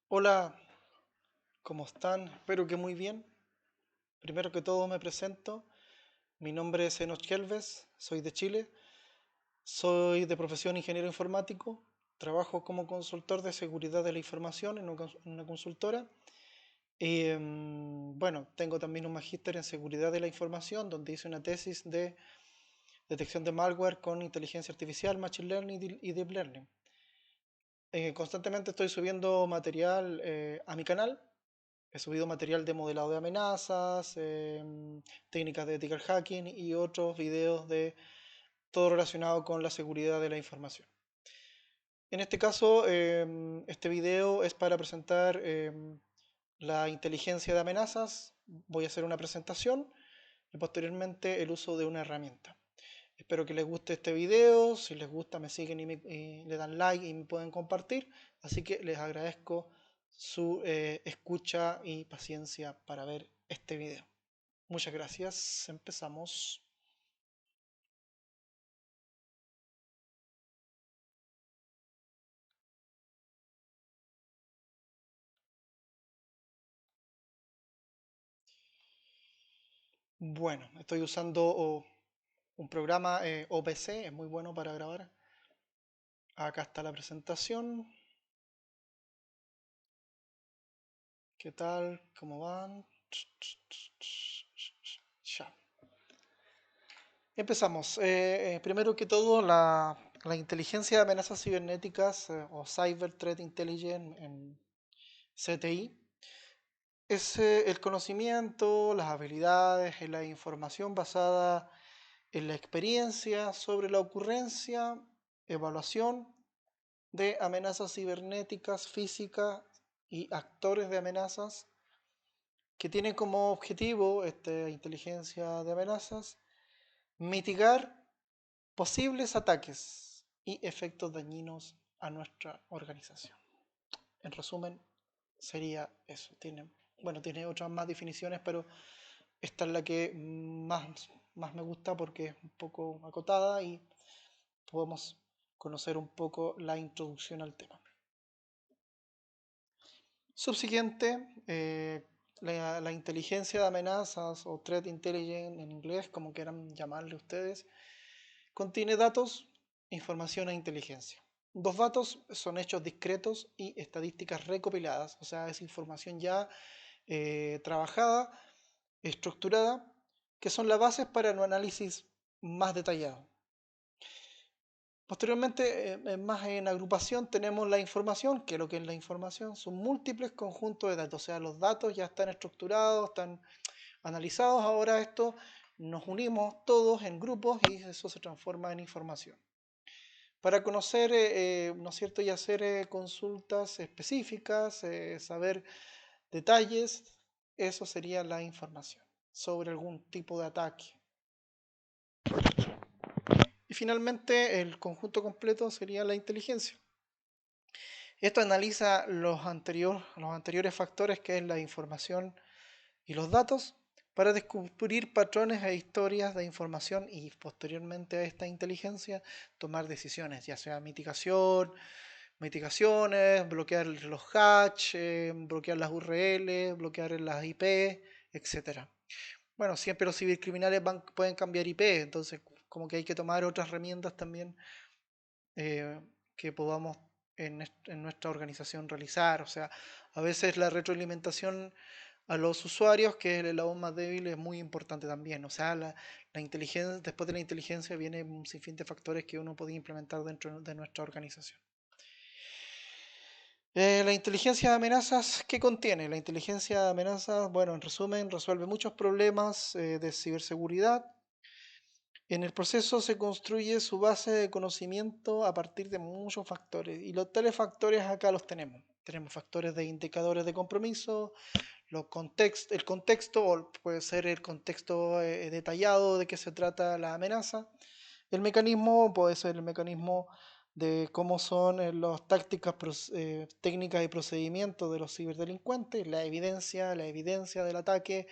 Hola, ¿cómo están? Espero que muy bien. Primero que todo me presento. Mi nombre es Enoch Kelves, soy de Chile, soy de profesión ingeniero informático, trabajo como consultor de seguridad de la información en una consultora. Y bueno, tengo también un magíster en seguridad de la información, donde hice una tesis de detección de malware con inteligencia artificial, machine learning y deep learning. Constantemente estoy subiendo material a mi canal. He subido material de modelado de amenazas, técnicas de ethical hacking y otros videos de todo relacionado con la seguridad de la información. En este caso, este video es para presentar la inteligencia de amenazas. Voy a hacer una presentación y posteriormente el uso de una herramienta. Espero que les guste este video. Si les gusta, me siguen y le dan like y me pueden compartir. Así que les agradezco su escucha y paciencia para ver este video. Muchas gracias. Empezamos. Bueno, estoy usando un programa OBC, es muy bueno para grabar. Acá está la presentación. ¿Qué tal? ¿Cómo van? Ya. Empezamos. Primero que todo, la inteligencia de amenazas cibernéticas o Cyber Threat Intelligence en CTI es el conocimiento, las habilidades y la información basada en la experiencia sobre la ocurrencia, evaluación de amenazas cibernéticas, físicas y actores de amenazas que tienen como objetivo esta inteligencia de amenazas mitigar posibles ataques y efectos dañinos a nuestra organización. En resumen, sería eso. Tiene otras más definiciones, pero esta es la que más me gusta porque es un poco acotada y podemos conocer un poco la introducción al tema. Subsiguiente, la inteligencia de amenazas o threat intelligence en inglés, como quieran llamarle ustedes, contiene datos, información e inteligencia. Dos datos son hechos discretos y estadísticas recopiladas, o sea, es información ya trabajada, estructurada, que son las bases para un análisis más detallado. Posteriormente, más en agrupación, tenemos la información, que lo que es la información son múltiples conjuntos de datos, o sea, los datos ya están estructurados, están analizados, ahora esto nos unimos todos en grupos y eso se transforma en información. Para conocer, ¿no es cierto?, y hacer consultas específicas, saber detalles, eso sería la información sobre algún tipo de ataque. Y finalmente, el conjunto completo sería la inteligencia. Esto analiza los anteriores factores, que es la información y los datos, para descubrir patrones e historias de información y posteriormente a esta inteligencia tomar decisiones, ya sea mitigaciones, bloquear los hatch, bloquear las URL, bloquear las IP, etcétera. Bueno, siempre los cibercriminales pueden cambiar IP, entonces como que hay que tomar otras herramientas también que podamos en nuestra organización realizar. O sea, a veces la retroalimentación a los usuarios, que es el eslabón más débil, es muy importante también. O sea, la inteligencia, después de la inteligencia viene un sinfín de factores que uno puede implementar dentro de nuestra organización. La inteligencia de amenazas, ¿qué contiene? La inteligencia de amenazas, bueno, en resumen, resuelve muchos problemas de ciberseguridad. En el proceso se construye su base de conocimiento a partir de muchos factores. Y los tales factores acá los tenemos. Tenemos factores de indicadores de compromiso, el contexto, o puede ser el contexto detallado de qué se trata la amenaza. El mecanismo puede ser el mecanismo de cómo son las tácticas, técnicas y procedimientos de los ciberdelincuentes, la evidencia del ataque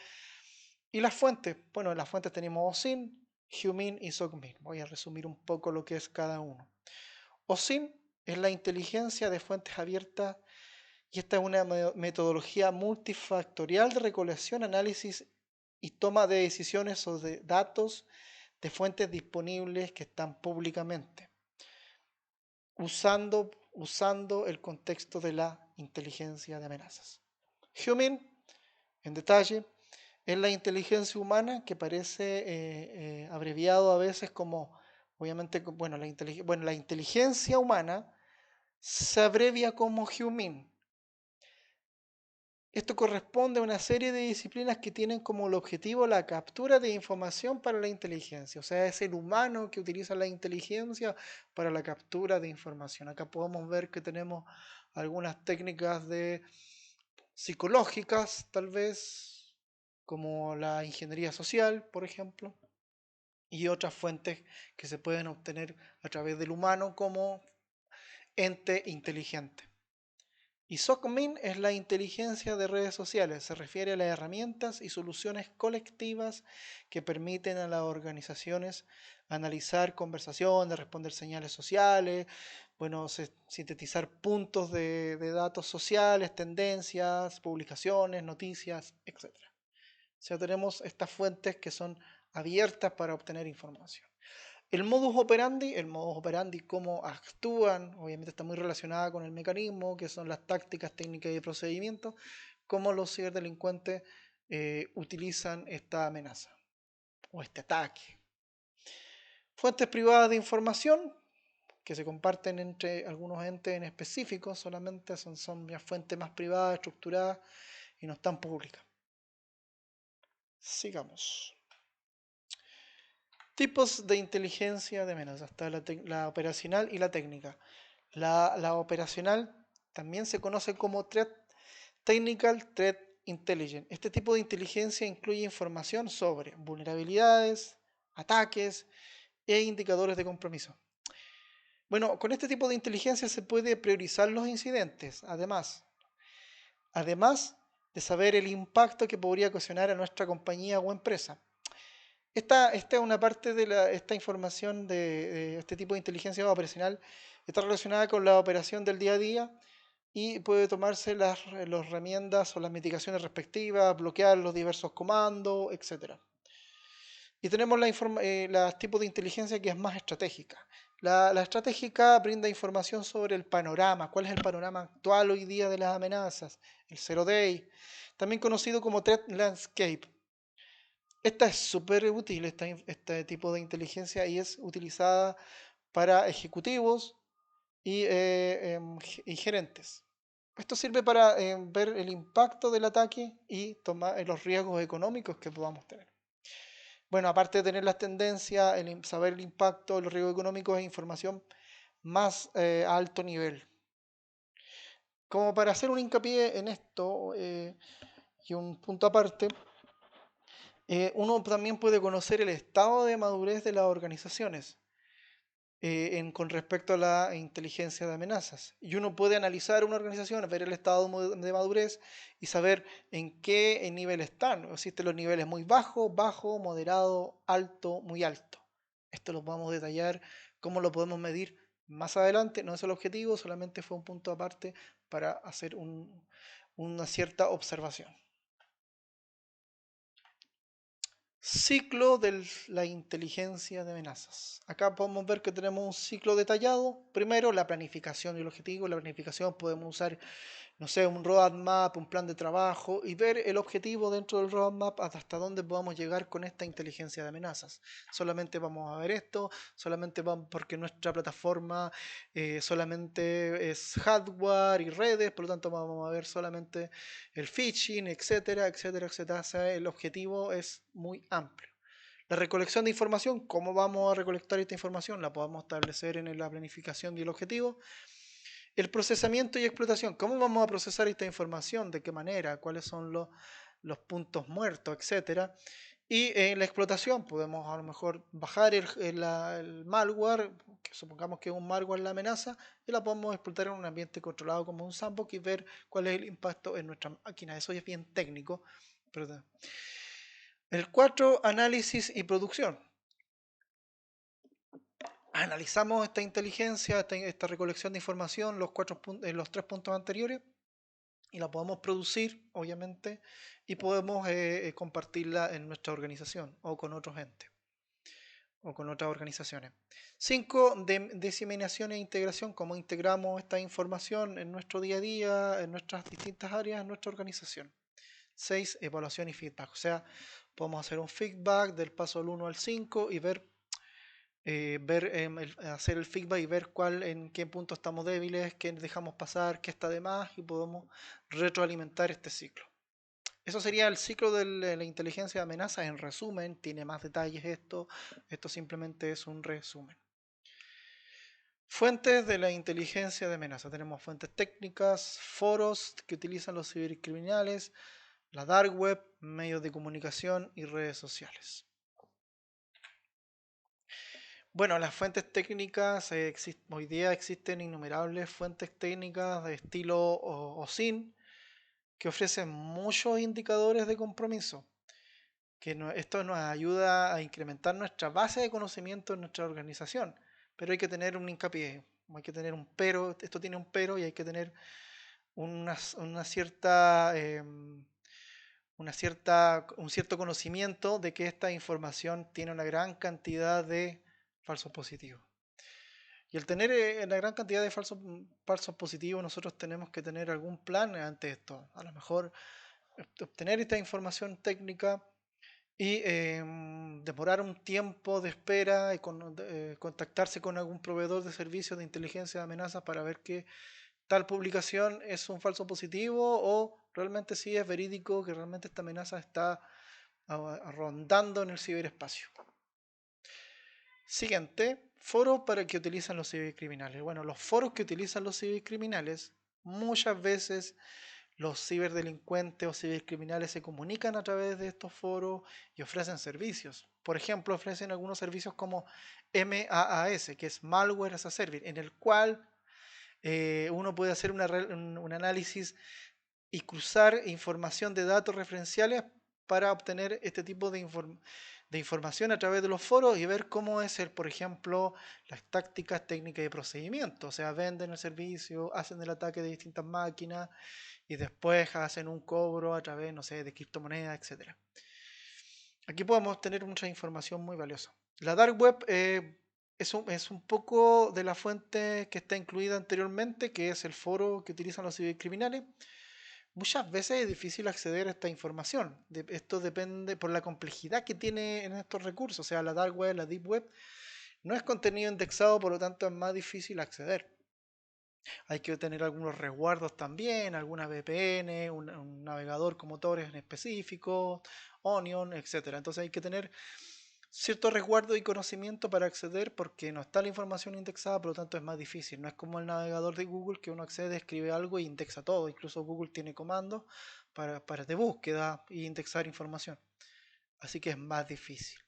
y las fuentes. Bueno, en las fuentes tenemos OSINT, HUMINT y SOCMINT. Voy a resumir un poco lo que es cada uno. OSINT es la inteligencia de fuentes abiertas Y esta es una metodología multifactorial de recolección, análisis y toma de decisiones sobre datos de fuentes disponibles que están públicamente, usando el contexto de la inteligencia de amenazas. Human, en detalle, es la inteligencia humana que parece abreviado a veces como, obviamente, bueno, la inteligencia humana se abrevia como human. Esto corresponde a una serie de disciplinas que tienen como el objetivo la captura de información para la inteligencia. O sea, es el humano que utiliza la inteligencia para la captura de información. Acá podemos ver que tenemos algunas técnicas psicológicas, tal vez, como la ingeniería social, por ejemplo, y otras fuentes que se pueden obtener a través del humano como ente inteligente. Y SOCMIN es la inteligencia de redes sociales. Se refiere a las herramientas y soluciones colectivas que permiten a las organizaciones analizar conversaciones, responder señales sociales, bueno, sintetizar puntos de datos sociales, tendencias, publicaciones, noticias, etc. O sea, tenemos estas fuentes que son abiertas para obtener información. El modus operandi, cómo actúan, obviamente está muy relacionada con el mecanismo, que son las tácticas, técnicas y procedimientos, cómo los ciberdelincuentes utilizan esta amenaza o este ataque. Fuentes privadas de información que se comparten entre algunos entes en específico, solamente son ya fuentes más privadas, estructuradas y no están públicas. Sigamos. Tipos de inteligencia de amenaza. Está la operacional y la técnica. La operacional también se conoce como Technical Threat Intelligence. Este tipo de inteligencia incluye información sobre vulnerabilidades, ataques e indicadores de compromiso. Bueno, con este tipo de inteligencia se puede priorizar los incidentes, además de saber el impacto que podría ocasionar a nuestra compañía o empresa. Esta es una parte de esta información de este tipo de inteligencia operacional, está relacionada con la operación del día a día y puede tomarse las herramientas o las mitigaciones respectivas, bloquear los diversos comandos, etc. Y tenemos los tipos de inteligencia que es más estratégica. La estratégica brinda información sobre el panorama, cuál es el panorama actual hoy día de las amenazas, el Zero Day, también conocido como Threat Landscape. Esta es súper útil, este tipo de inteligencia, y es utilizada para ejecutivos y gerentes. Esto sirve para ver el impacto del ataque y tomar los riesgos económicos que podamos tener. Bueno, aparte de tener las tendencias, saber el impacto, los riesgos económicos e información más a alto nivel. Como para hacer un hincapié en esto y un punto aparte, uno también puede conocer el estado de madurez de las organizaciones con respecto a la inteligencia de amenazas. Y uno puede analizar una organización, ver el estado de madurez y saber en qué nivel están. Existen los niveles muy bajo, bajo, moderado, alto, muy alto. Esto lo vamos a detallar, cómo lo podemos medir más adelante. No es el objetivo, solamente fue un punto aparte para hacer una cierta observación. Ciclo de la inteligencia de amenazas. Acá podemos ver que tenemos un ciclo detallado. Primero, la planificación y el objetivo. La planificación podemos usar, no sé, un roadmap, un plan de trabajo y ver el objetivo dentro del roadmap hasta dónde podamos llegar con esta inteligencia de amenazas. Solamente vamos a ver esto, solamente vamos porque nuestra plataforma solamente es hardware y redes, por lo tanto vamos a ver solamente el phishing, etcétera, etcétera, etcétera. O sea, el objetivo es muy amplio. La recolección de información, ¿cómo vamos a recolectar esta información? La podemos establecer en la planificación y el objetivo. El procesamiento y explotación, ¿cómo vamos a procesar esta información? ¿De qué manera? ¿Cuáles son los puntos muertos, etcétera? Y en la explotación podemos a lo mejor bajar el malware, que supongamos que es un malware la amenaza, y la podemos explotar en un ambiente controlado como un sandbox y ver cuál es el impacto en nuestra máquina. Eso ya es bien técnico. Perdón. El 4, análisis y producción. Analizamos esta inteligencia, esta recolección de información, los 3 puntos anteriores, y la podemos producir, obviamente, y podemos compartirla en nuestra organización o con otros entes o con otras organizaciones. 5. Diseminación e integración, cómo integramos esta información en nuestro día a día, en nuestras distintas áreas, en nuestra organización. 6. Evaluación y feedback, o sea, podemos hacer un feedback del paso del 1 al 5 y hacer el feedback y ver en qué punto estamos débiles, qué dejamos pasar, qué está de más y podemos retroalimentar este ciclo. Eso sería el ciclo de la inteligencia de amenazas en resumen. Tiene más detalles esto simplemente es un resumen. Fuentes de la inteligencia de amenaza. Tenemos fuentes técnicas, foros que utilizan los cibercriminales, la dark web, medios de comunicación y redes sociales. Bueno, las fuentes técnicas, hoy día existen innumerables fuentes técnicas de estilo OSINT que ofrecen muchos indicadores de compromiso. Esto nos ayuda a incrementar nuestra base de conocimiento en nuestra organización, pero hay que tener un hincapié, hay que tener un pero, esto tiene un pero y hay que tener una un cierto conocimiento de que esta información tiene una gran cantidad de falsos positivos. Y al tener la gran cantidad de falsos positivos, nosotros tenemos que tener algún plan ante esto. A lo mejor obtener esta información técnica y demorar un tiempo de espera y contactarse con algún proveedor de servicios de inteligencia de amenazas para ver que tal publicación es un falso positivo o realmente sí es verídico que realmente esta amenaza está rondando en el ciberespacio. Siguiente, foros para que utilizan los cibercriminales. Bueno, los foros que utilizan los cibercriminales, muchas veces los ciberdelincuentes o cibercriminales se comunican a través de estos foros y ofrecen servicios. Por ejemplo, ofrecen algunos servicios como MAAS, que es Malware as a Service, en el cual uno puede hacer un análisis y cruzar información de datos referenciales para obtener este tipo de información a través de los foros y ver cómo es por ejemplo, las tácticas, técnicas y procedimientos. O sea, venden el servicio, hacen el ataque de distintas máquinas y después hacen un cobro a través, no sé, de criptomonedas, etcétera. Aquí podemos tener mucha información muy valiosa. La dark web es un poco de la fuente que está incluida anteriormente, que es el foro que utilizan los cibercriminales. Muchas veces es difícil acceder a esta información. Esto depende por la complejidad que tiene en estos recursos. O sea, la dark web, la deep web, no es contenido indexado, por lo tanto es más difícil acceder. Hay que tener algunos resguardos también, alguna VPN, un navegador con motores en específico, Onion, etc. Entonces hay que tener cierto resguardo y conocimiento para acceder porque no está la información indexada, por lo tanto es más difícil. No es como el navegador de Google que uno accede, escribe algo e indexa todo. Incluso Google tiene comandos para de búsqueda e indexar información. Así que es más difícil.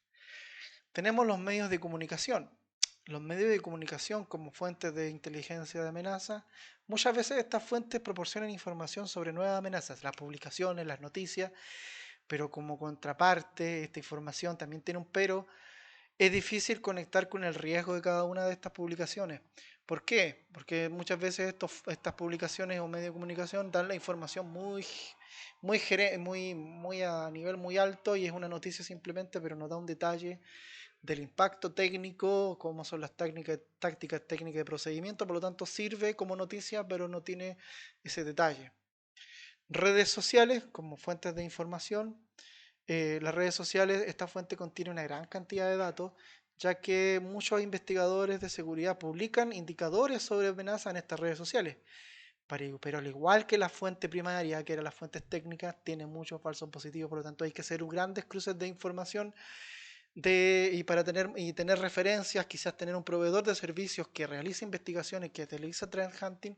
Tenemos los medios de comunicación. Los medios de comunicación como fuentes de inteligencia de amenaza, muchas veces estas fuentes proporcionan información sobre nuevas amenazas, las publicaciones, las noticias, pero como contraparte, esta información también tiene un pero, es difícil conectar con el riesgo de cada una de estas publicaciones. ¿Por qué? Porque muchas veces estas publicaciones o medios de comunicación dan la información muy a nivel muy alto y es una noticia simplemente, pero no da un detalle del impacto técnico, cómo son las tácticas técnicas de procedimiento, por lo tanto sirve como noticia, pero no tiene ese detalle. Redes sociales como fuentes de información. Las redes sociales, esta fuente contiene una gran cantidad de datos, ya que muchos investigadores de seguridad publican indicadores sobre amenazas en estas redes sociales. Pero al igual que la fuente primaria, que eran las fuentes técnicas, tiene muchos falsos positivos, por lo tanto hay que hacer grandes cruces de información para tener referencias, quizás tener un proveedor de servicios que realice investigaciones, que realiza trend hunting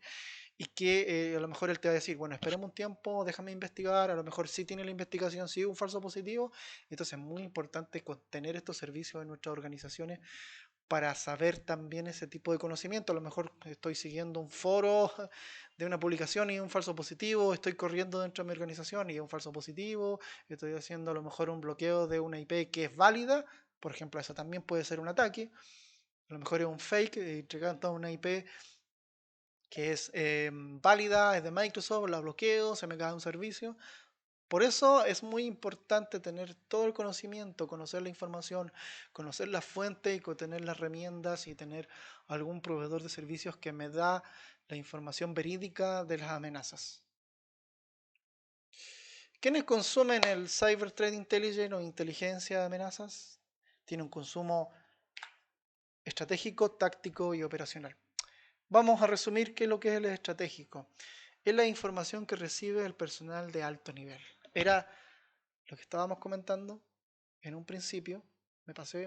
y que a lo mejor él te va a decir, bueno, esperemos un tiempo, déjame investigar, a lo mejor sí tiene la investigación, sí un falso positivo. Entonces es muy importante tener estos servicios en nuestras organizaciones para saber también ese tipo de conocimiento. A lo mejor estoy siguiendo un foro de una publicación y un falso positivo, estoy corriendo dentro de mi organización y es un falso positivo, estoy haciendo a lo mejor un bloqueo de una IP que es válida, por ejemplo, eso también puede ser un ataque. A lo mejor es un fake, entregando una IP que es válida, es de Microsoft, la bloqueo, se me cae un servicio. Por eso es muy importante tener todo el conocimiento, conocer la información, conocer las fuentes y tener las herramientas y tener algún proveedor de servicios que me da la información verídica de las amenazas. ¿Quiénes consumen el Cyber Threat Intelligence o inteligencia de amenazas? Tiene un consumo estratégico, táctico y operacional. Vamos a resumir qué es lo que es el estratégico. Es la información que recibe el personal de alto nivel. Era lo que estábamos comentando en un principio. Me pasé.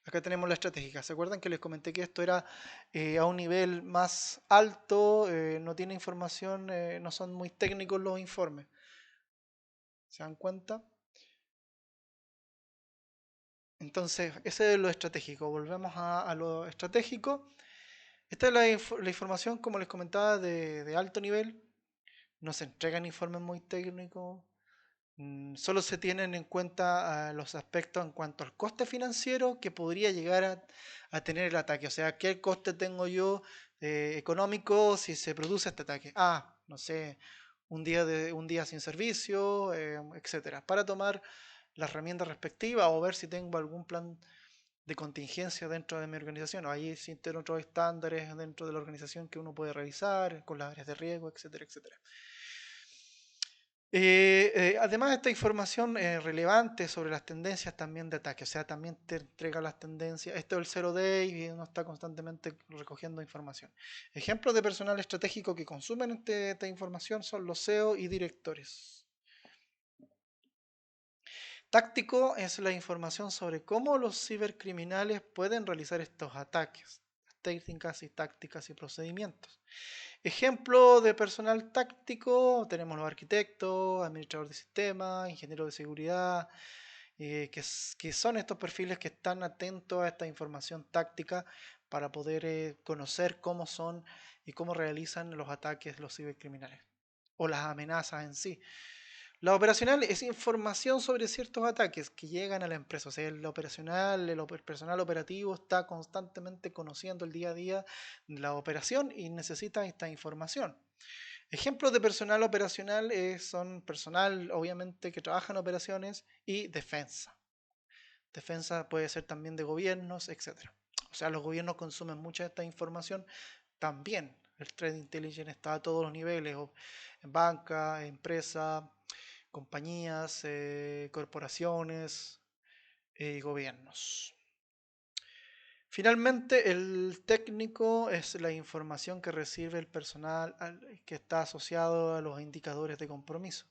Acá tenemos la estratégica. ¿Se acuerdan que les comenté que esto era a un nivel más alto? No tiene información, no son muy técnicos los informes. ¿Se dan cuenta? Entonces, ese es lo estratégico. Volvemos a lo estratégico. Esta es la información, como les comentaba, de alto nivel. No se entregan informes muy técnicos. Solo se tienen en cuenta los aspectos en cuanto al coste financiero que podría llegar a tener el ataque. O sea, ¿qué coste tengo yo económico si se produce este ataque? No sé, un día sin servicio, etcétera. Para tomar la herramienta respectiva o ver si tengo algún plan de contingencia dentro de mi organización. O ahí existen otros estándares dentro de la organización que uno puede revisar con las áreas de riesgo, etcétera, etcétera. Además, esta información relevante sobre las tendencias también de ataque, o sea, también te entrega las tendencias. Esto es el Zero Day y uno está constantemente recogiendo información. Ejemplos de personal estratégico que consumen esta información son los CEO y directores. Táctico es la información sobre cómo los cibercriminales pueden realizar estos ataques, técnicas y tácticas y procedimientos. Ejemplo de personal táctico, tenemos los arquitectos, administrador de sistemas, ingeniero de seguridad, que son estos perfiles que están atentos a esta información táctica para poder conocer cómo son y cómo realizan los ataques los cibercriminales o las amenazas en sí. La operacional es información sobre ciertos ataques que llegan a la empresa. O sea, el operacional, el personal operativo está constantemente conociendo el día a día la operación y necesita esta información. Ejemplos de personal operacional son personal, obviamente, que trabaja en operaciones y defensa. Defensa puede ser también de gobiernos, etc. O sea, los gobiernos consumen mucha de esta información también. El Trade Intelligence está a todos los niveles, en banca, empresa, compañías, corporaciones y gobiernos. Finalmente, el técnico es la información que recibe el personal que está asociado a los indicadores de compromiso.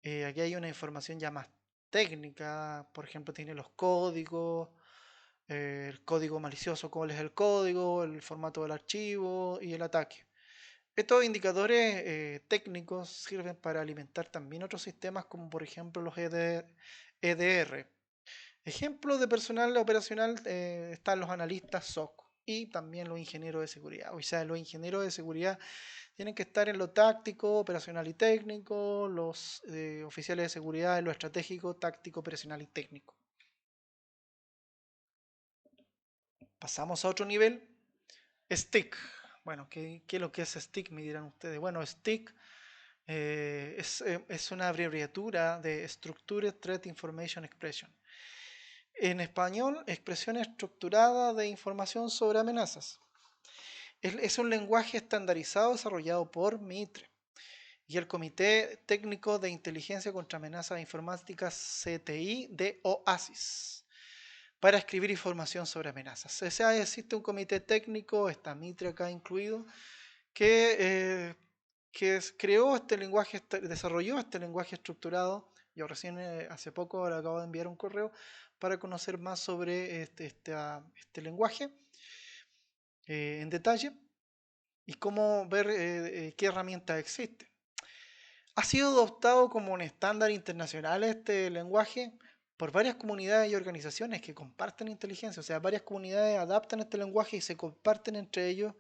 Aquí hay una información ya más técnica, por ejemplo, tiene los códigos, el código malicioso, cuál es el código, el formato del archivo y el ataque. Estos indicadores técnicos sirven para alimentar también otros sistemas como por ejemplo los EDR. Ejemplos de personal operacional están los analistas SOC y también los ingenieros de seguridad. O sea, los ingenieros de seguridad tienen que estar en lo táctico, operacional y técnico, los oficiales de seguridad en lo estratégico, táctico, operacional y técnico. Pasamos a otro nivel, STIC. Bueno, ¿qué es lo que es STIC? Me dirán ustedes. Bueno, STIC es una abreviatura de Structured Threat Information Expression. En español, expresión estructurada de información sobre amenazas. Es un lenguaje estandarizado desarrollado por MITRE y el Comité Técnico de Inteligencia contra Amenazas Informáticas CTI de OASIS para escribir información sobre amenazas. O sea, existe un comité técnico, está MITRE acá incluido, que creó este lenguaje, desarrolló este lenguaje estructurado. Yo recién hace poco le acabo de enviar un correo para conocer más sobre este lenguaje en detalle y cómo ver qué herramientas existen. Ha sido adoptado como un estándar internacional este lenguaje por varias comunidades y organizaciones que comparten inteligencia. O sea, varias comunidades adaptan este lenguaje y se comparten entre ellos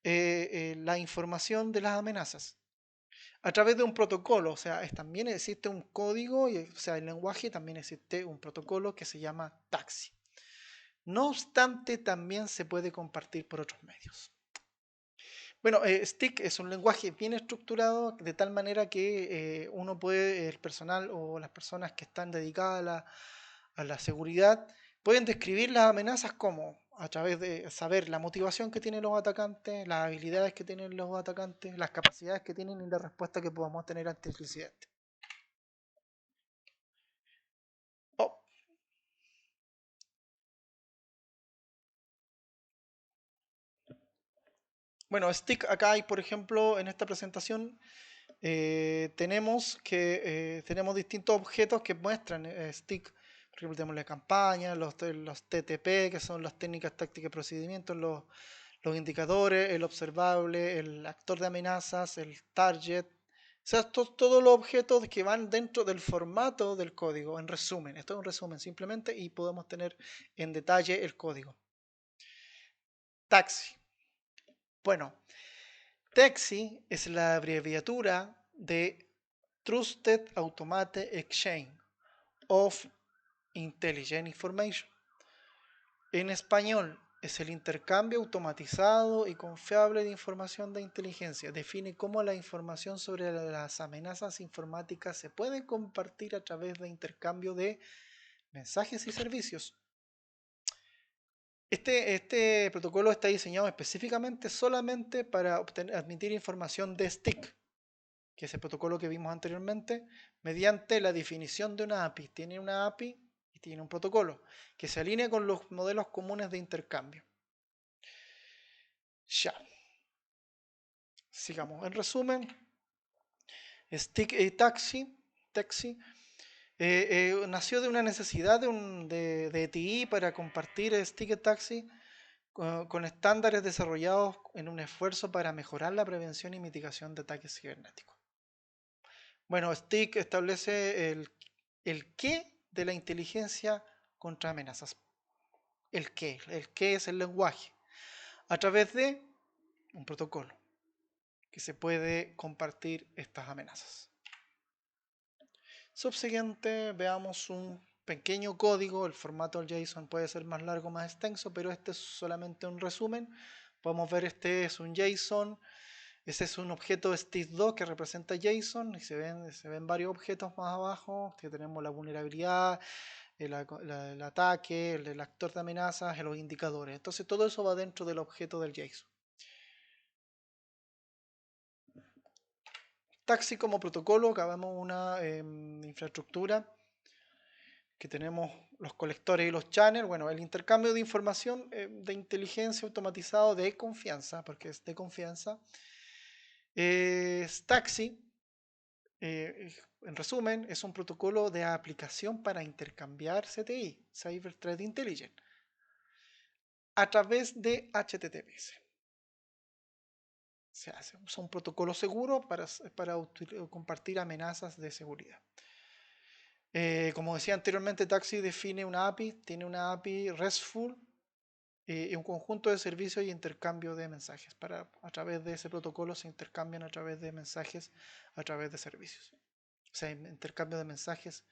la información de las amenazas a través de un protocolo. O sea, también existe un código, o sea, el lenguaje también existe un protocolo que se llama TAXII. No obstante, también se puede compartir por otros medios. Bueno, Stick es un lenguaje bien estructurado de tal manera que uno puede, el personal o las personas que están dedicadas a la seguridad, pueden describir las amenazas como a través de saber la motivación que tienen los atacantes, las habilidades que tienen los atacantes, las capacidades que tienen y la respuesta que podamos tener ante el incidente. Oh, bueno, Stick acá hay, por ejemplo, en esta presentación tenemos distintos objetos que muestran stick. Por ejemplo, tenemos la campaña, los TTP, que son las técnicas, tácticas y procedimientos, los indicadores, el observable, el actor de amenazas, el target. O sea, todos los objetos que van dentro del formato del código, en resumen. Esto es un resumen simplemente y podemos tener en detalle el código. Taxi. Bueno, TAXII es la abreviatura de Trusted Automated Exchange of Intelligent Information. En español, es el intercambio automatizado y confiable de información de inteligencia. Define cómo la información sobre las amenazas informáticas se puede compartir a través de intercambio de mensajes y servicios. Este protocolo está diseñado específicamente solamente para admitir información de stick, que es el protocolo que vimos anteriormente, mediante la definición de una API. Tiene una API y tiene un protocolo que se alinea con los modelos comunes de intercambio. Ya, sigamos. En resumen, Stick y Taxi nació de una necesidad de TI para compartir Stick y Taxi con estándares desarrollados en un esfuerzo para mejorar la prevención y mitigación de ataques cibernéticos. Bueno, Stick establece el qué de la inteligencia contra amenazas. El qué es el lenguaje. A través de un protocolo que se puede compartir estas amenazas. Subsiguiente, veamos un pequeño código. El formato del JSON puede ser más largo o más extenso, pero este es solamente un resumen. Podemos ver, este es un JSON. Ese es un objeto STID2 que representa JSON y se ven varios objetos más abajo, que tenemos la vulnerabilidad, el ataque, el actor de amenazas y los indicadores. Entonces todo eso va dentro del objeto del JSON. Taxi como protocolo, acabamos una infraestructura que tenemos los colectores y los channels. Bueno, el intercambio de información de inteligencia automatizado de confianza, porque es de confianza. Taxi, en resumen, es un protocolo de aplicación para intercambiar CTI, Cyber Threat Intelligence, a través de HTTPS. Se hace, es un protocolo seguro para compartir amenazas de seguridad. Como decía anteriormente, Taxi define una API, tiene una API RESTful y un conjunto de servicios y intercambio de mensajes. A través de ese protocolo se intercambian a través de mensajes, a través de servicios. O sea, intercambio de mensajes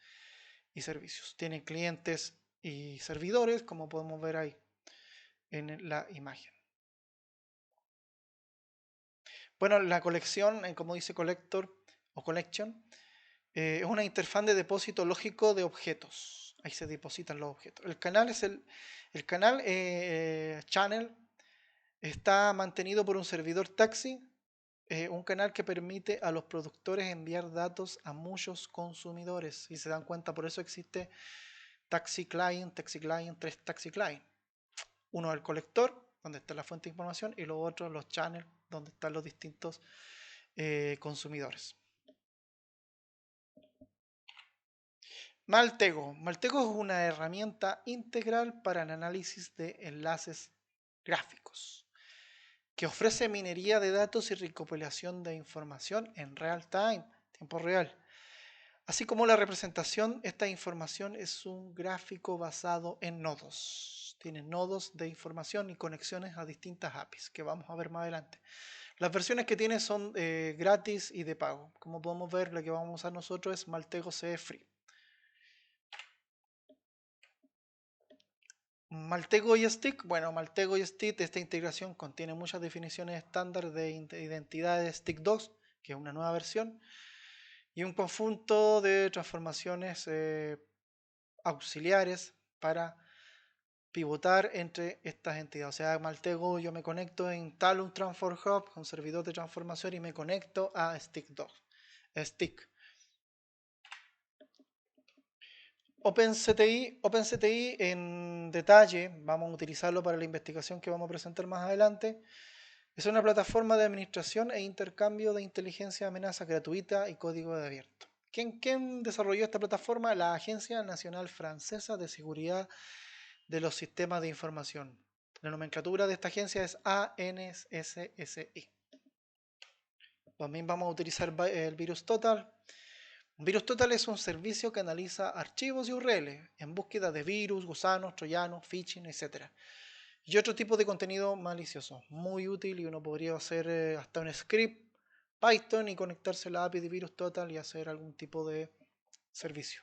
y servicios. Tienen clientes y servidores, como podemos ver ahí en la imagen. Bueno, la colección, como dice collector o collection, es una interfaz de depósito lógico de objetos. Ahí se depositan los objetos. El canal es el canal channel está mantenido por un servidor taxi, un canal que permite a los productores enviar datos a muchos consumidores. Si se dan cuenta, por eso existe taxi client, 3 taxi client. Uno el colector, donde está la fuente de información, y los otros los channels, donde están los distintos consumidores. Maltego. Maltego es una herramienta integral para el análisis de enlaces gráficos, que ofrece minería de datos y recopilación de información en real time, tiempo real. Así como la representación, esta información es un gráfico basado en nodos. Tiene nodos de información y conexiones a distintas APIs, que vamos a ver más adelante. Las versiones que tiene son gratis y de pago. Como podemos ver, la que vamos a usar nosotros es Maltego CE Free. Maltego y Stick. Bueno, Maltego y Stick, esta integración contiene muchas definiciones estándar de identidades Stick2, que es una nueva versión, y un conjunto de transformaciones auxiliares para pivotar entre estas entidades. O sea, Maltego, yo me conecto en Talum Transform Hub, un servidor de transformación, y me conecto a Stick2. Stick. OpenCTI en detalle, vamos a utilizarlo para la investigación que vamos a presentar más adelante. Es una plataforma de administración e intercambio de inteligencia de amenaza gratuita y código de abierto. ¿Quién desarrolló esta plataforma? La Agencia Nacional Francesa de Seguridad de los Sistemas de Información. La nomenclatura de esta agencia es ANSSI. También vamos a utilizar el virus Total. Virus Total es un servicio que analiza archivos y URL en búsqueda de virus, gusanos, troyanos, phishing, etc. Y otro tipo de contenido malicioso, muy útil, y uno podría hacer hasta un script Python y conectarse a la API de Virus Total y hacer algún tipo de servicio.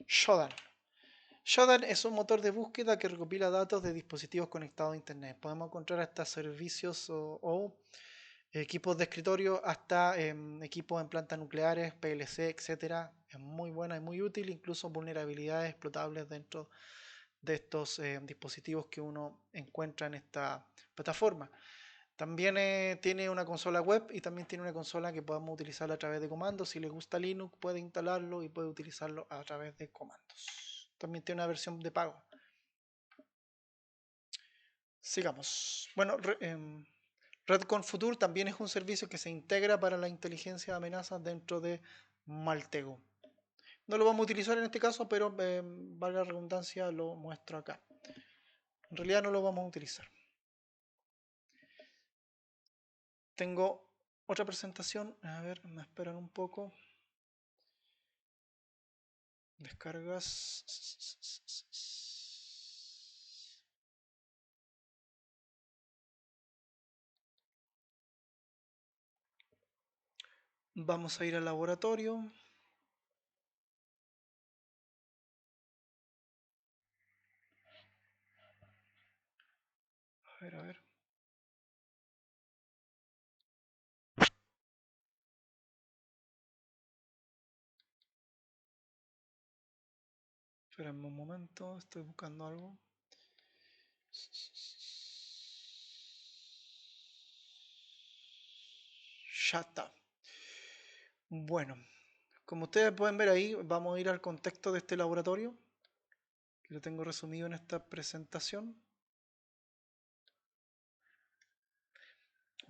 Shodan. Shodan es un motor de búsqueda que recopila datos de dispositivos conectados a Internet. Podemos encontrar hasta servicios o equipos de escritorio hasta equipos en plantas nucleares, PLC, etcétera. Es muy buena y muy útil, incluso vulnerabilidades explotables dentro de estos dispositivos que uno encuentra en esta plataforma. También tiene una consola web y también tiene una consola que podamos utilizar a través de comandos. Si le gusta Linux, puede instalarlo y puede utilizarlo a través de comandos. También tiene una versión de pago. Sigamos. Bueno, Redcon Future también es un servicio que se integra para la inteligencia de amenazas dentro de Maltego. No lo vamos a utilizar en este caso, pero vale la redundancia, lo muestro acá. En realidad no lo vamos a utilizar. Tengo otra presentación. A ver, me esperan un poco. Descargas. Vamos a ir al laboratorio. A ver, a ver. Espérenme un momento, estoy buscando algo. Ya está. Bueno, como ustedes pueden ver ahí, vamos a ir al contexto de este laboratorio, que lo tengo resumido en esta presentación.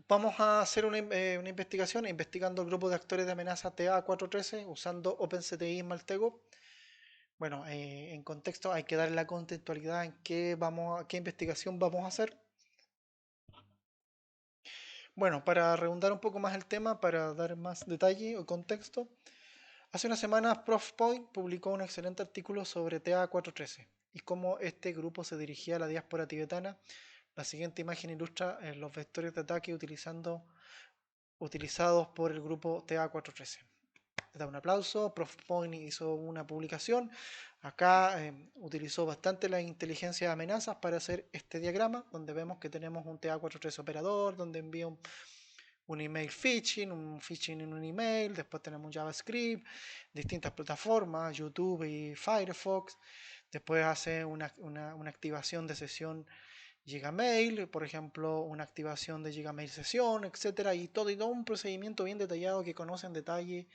Vamos a hacer una investigación, investigando el grupo de actores de amenaza TA413 usando OpenCTI en Maltego. Bueno, en contexto hay que darle la contextualidad en qué investigación vamos a hacer. Bueno, para redundar un poco más el tema, para dar más detalle o contexto, hace unas semanas ProfPoint publicó un excelente artículo sobre TA413 y cómo este grupo se dirigía a la diáspora tibetana. La siguiente imagen ilustra los vectores de ataque utilizados por el grupo TA413. Le da un aplauso. ProfPoint hizo una publicación. Acá utilizó bastante la inteligencia de amenazas para hacer este diagrama, donde vemos que tenemos un TA413 operador, donde envía un email phishing, un phishing en un email, después tenemos un JavaScript, distintas plataformas, YouTube y Firefox, después hace una activación de sesión Gmail, por ejemplo, una activación de Gmail sesión, etcétera, y todo un procedimiento bien detallado que conoce en detalle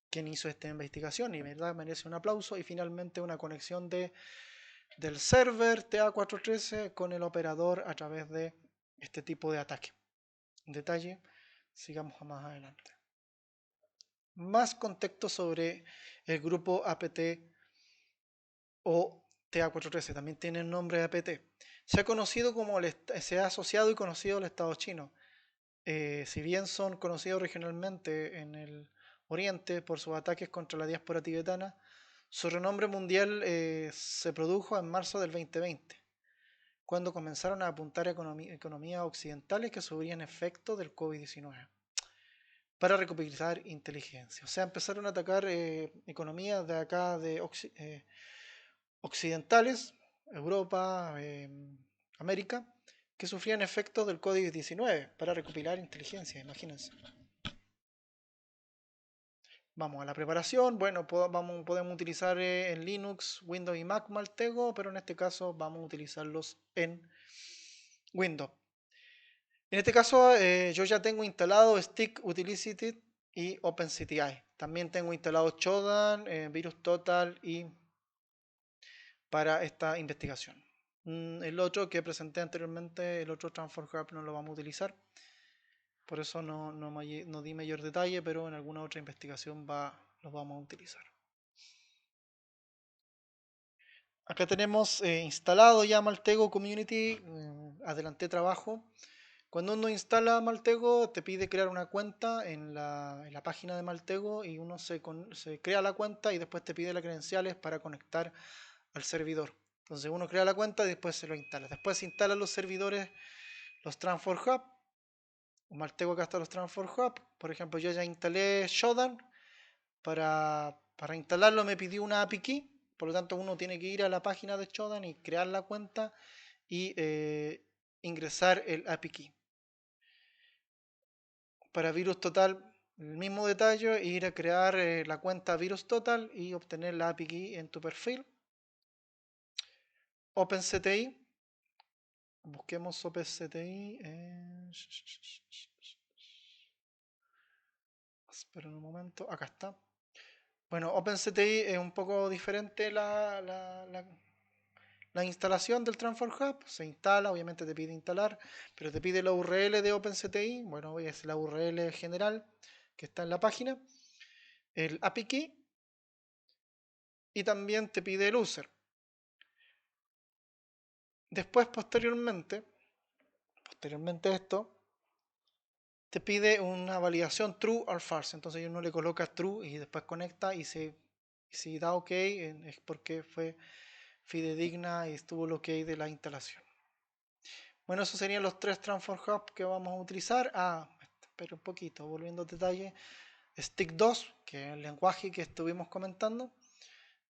quien hizo esta investigación y verdad merece un aplauso. Y finalmente una conexión del server TA413 con el operador a través de este tipo de ataque. En detalle, sigamos más adelante. Más contexto sobre el grupo APT o TA413, también tiene el nombre de APT. Se ha asociado y conocido al Estado chino. Si bien son conocidos regionalmente en el Oriente por sus ataques contra la diáspora tibetana, su renombre mundial se produjo en marzo del 2020, cuando comenzaron a apuntar a economías occidentales que sufrían efectos del COVID-19 para recopilar inteligencia. O sea, empezaron a atacar economías de acá de occidentales Europa, América, que sufrían efectos del COVID-19 para recopilar inteligencia, imagínense. Vamos a la preparación. Bueno, podemos utilizar en Linux, Windows y Mac Maltego, pero en este caso vamos a utilizarlos en Windows. En este caso, yo ya tengo instalado Stick Utility y OpenCTI. También tengo instalado Shodan, VirusTotal y para esta investigación. El otro que presenté anteriormente, el otro Transform Hub, no lo vamos a utilizar. Por eso no di mayor detalle, pero en alguna otra investigación lo vamos a utilizar. Acá tenemos instalado ya Maltego Community. Adelanté trabajo. Cuando uno instala Maltego, te pide crear una cuenta en la página de Maltego y uno se crea la cuenta y después te pide las credenciales para conectar al servidor. Entonces uno crea la cuenta y después se lo instala. Después se instalan los servidores, los Transform Hub. Maltego acá está los Transform Hub. Por ejemplo, yo ya instalé Shodan. Para instalarlo me pidió una API key. Por lo tanto, uno tiene que ir a la página de Shodan y crear la cuenta y ingresar el API key. Para VirusTotal, el mismo detalle, ir a crear la cuenta VirusTotal y obtener la API key en tu perfil. OpenCTI. Busquemos OpenCTI. Espera un momento. Acá está. Bueno, OpenCTI es un poco diferente la instalación del Transform Hub. Se instala, obviamente te pide instalar, pero te pide la URL de OpenCTI. Bueno, es la URL general que está en la página. El API key. Y también te pide el user. Después, posteriormente a esto, te pide una validación true or false. Entonces uno le coloca true y después conecta y si da ok es porque fue fidedigna y estuvo el ok de la instalación. Bueno, esos serían los tres Transform Hub que vamos a utilizar. Pero un poquito, volviendo a detalle. Stick 2, que es el lenguaje que estuvimos comentando.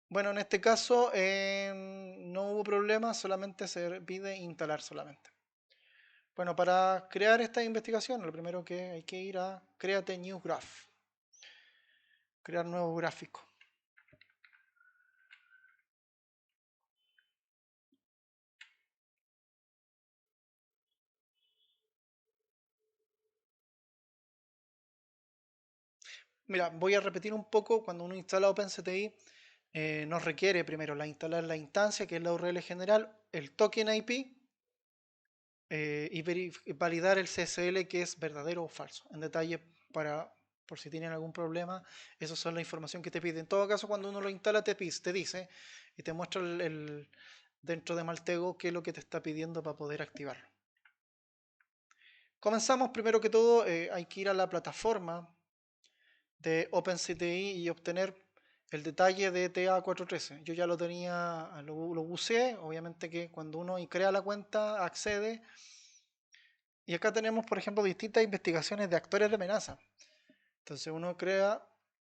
Bueno, en este caso no hubo problema, solamente se pide instalar solamente. Bueno, para crear esta investigación, lo primero que hay que ir a Create New Graph. Crear nuevo gráfico. Mira, voy a repetir un poco. Cuando uno instala OpenCTI, nos requiere primero instalar la instancia, que es la URL general, el token IP y validar el CSL, que es verdadero o falso. En detalle, por si tienen algún problema, esas son la información que te pide. En todo caso, cuando uno lo instala, te dice y te muestra dentro de Maltego qué es lo que te está pidiendo para poder activarlo. Comenzamos, primero que todo, hay que ir a la plataforma de OpenCTI y obtener el detalle de TA413. Yo ya lo tenía, lo buceé, obviamente que cuando uno crea la cuenta accede. Y acá tenemos, por ejemplo, distintas investigaciones de actores de amenaza. Entonces uno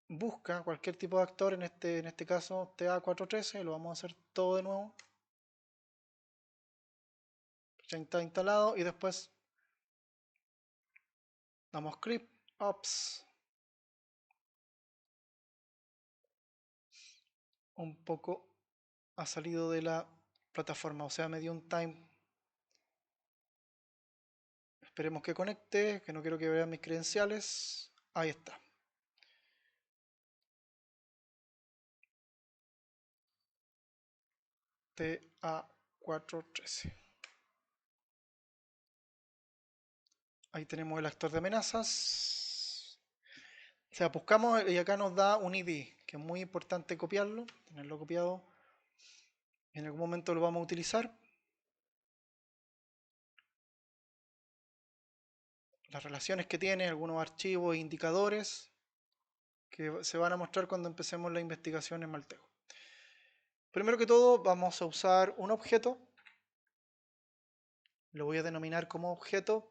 busca cualquier tipo de actor, en este caso TA413, lo vamos a hacer todo de nuevo. Ya está instalado y después damos clic, ops, un poco ha salido de la plataforma, o sea, me dio un time. Esperemos que conecte, que no quiero que vean mis credenciales. Ahí está. TA413. Ahí tenemos el actor de amenazas. O sea, buscamos y acá nos da un ID, que es muy importante copiarlo, tenerlo copiado. En algún momento lo vamos a utilizar. Las relaciones que tiene, algunos archivos e indicadores que se van a mostrar cuando empecemos la investigación en Maltego. Primero que todo vamos a usar un objeto. Lo voy a denominar como objeto